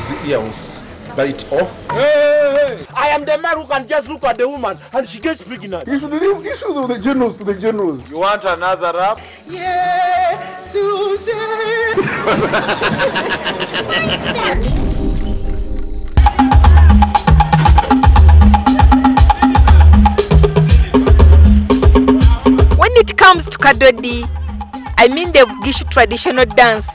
his ears, bite off. Hey! I am the man who can just look at the woman and she gets pregnant. You should leave issues of the generals to the generals. You want another rap? Yeah, Susan! When it comes to Kadodi, I mean the Gishu traditional dance,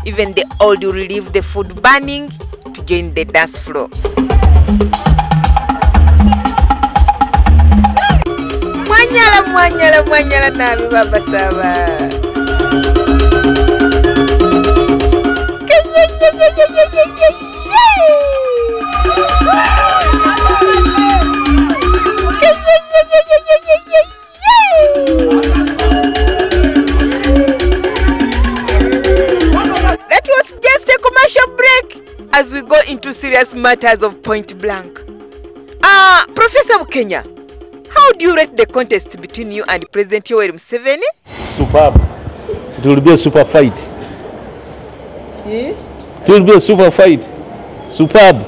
even the old will leave the food burning to join the dance floor. Mwanyala nabi baba saba. That was just a commercial break as we go into serious matters of point blank. Professor Bukenya, how do you rate the contest between you and President Yoweri Museveni? Superb. It will be a super fight. It will be a super fight. Superb.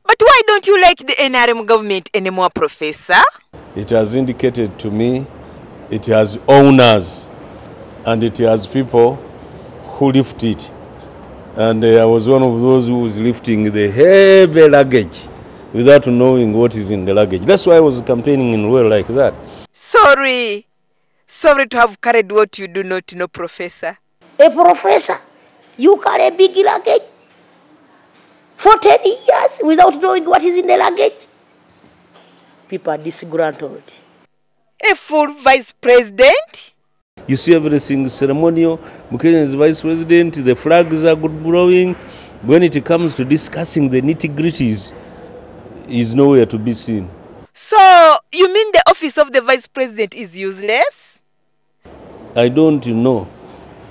But why don't you like the NRM government anymore, Professor? It has indicated to me it has owners and it has people who lift it. And I was one of those who was lifting the heavy luggage without knowing what is in the luggage. That's why I was campaigning in Ruel like that. Sorry to have carried what you do not know, Professor. A professor, you carry a big luggage for 10 years without knowing what is in the luggage? People are disgruntled. A full vice president? You see everything ceremonial. Bukenya is vice president, the flags are good blowing. When it comes to discussing the nitty-gritties, is nowhere to be seen. So, you mean the office of the vice president is useless? I don't know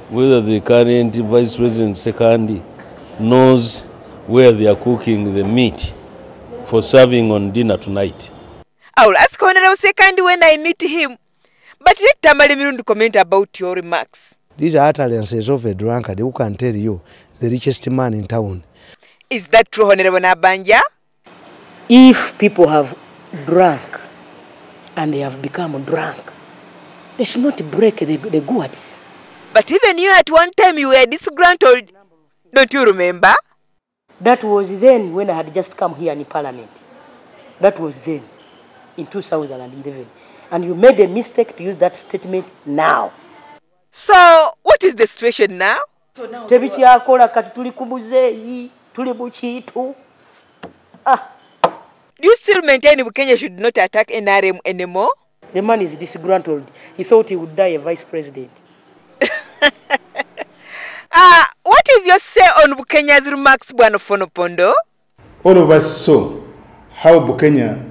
whether the current vice president Sekandi knows where they are cooking the meat for serving on dinner tonight. I will ask Honorable Sekandi when I meet him. But let Tamale Mirundu comment about your remarks. These are utterances of a drunkard who can tell you the richest man in town. Is that true, Honorable Nabanja? If people have drunk and they have become drunk, they should not break the gourds. But even you at one time you were disgruntled. Don't you remember? That was then when I had just come here in Parliament. That was then, in 2011. And you made a mistake to use that statement now. So, what is the situation now? Do you still maintain Bukenya should not attack NRM anymore? The man is disgruntled. He thought he would die a vice president. What is your say on Bukenya's remarks, Bwana Fonopondo? All of us saw how Bukenya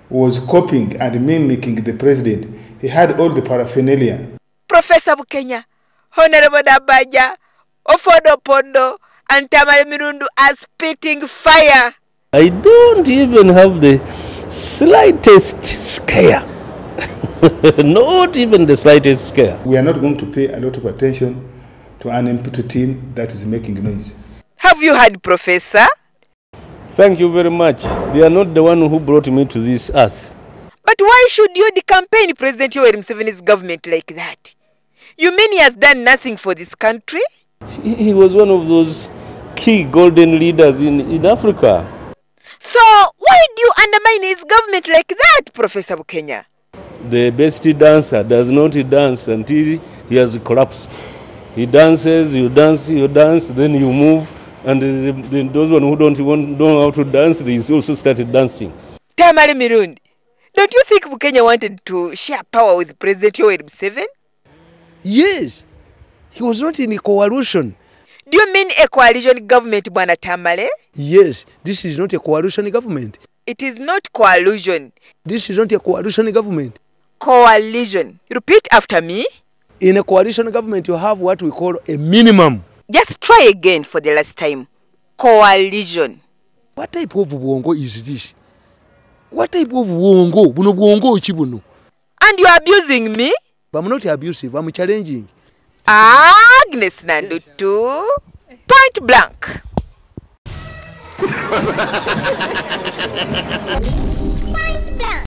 was copying and mimicking the president. He had all the paraphernalia. Professor Bukenya, Honorable Dabaja, Ofonopondo, and Tamale Mirundu are spitting fire. I don't even have the slightest scare. Not even the slightest scare. We are not going to pay a lot of attention to an empty team that is making noise. Have you heard, Professor? Thank you very much. They are not the one who brought me to this earth. But why should you campaign President Yoweri Museveni's government like that? You mean he has done nothing for this country? He was one of those key golden leaders in Africa. So, why do you undermine his government like that, Professor Bukenya? The best dancer does not dance until he has collapsed. He dances, you dance, then you move, and those one who don't know how to dance, they also started dancing. Tamale Mirundi, don't you think Bukenya wanted to share power with President Yoweri Museveni? Yes. He was not in a coalition. Do you mean a coalition government, Bwana Tamale? Yes, this is not a coalition government. It is not coalition. This is not a coalition government. Coalition. Repeat after me. In a coalition government, you have what we call a minimum. Just try again for the last time. Coalition. What type of wongo is this? What type of wongo? Buno wongo chibuno. And you are abusing me? I'm not abusive, I'm challenging. Agnes Nandutu. Point blank.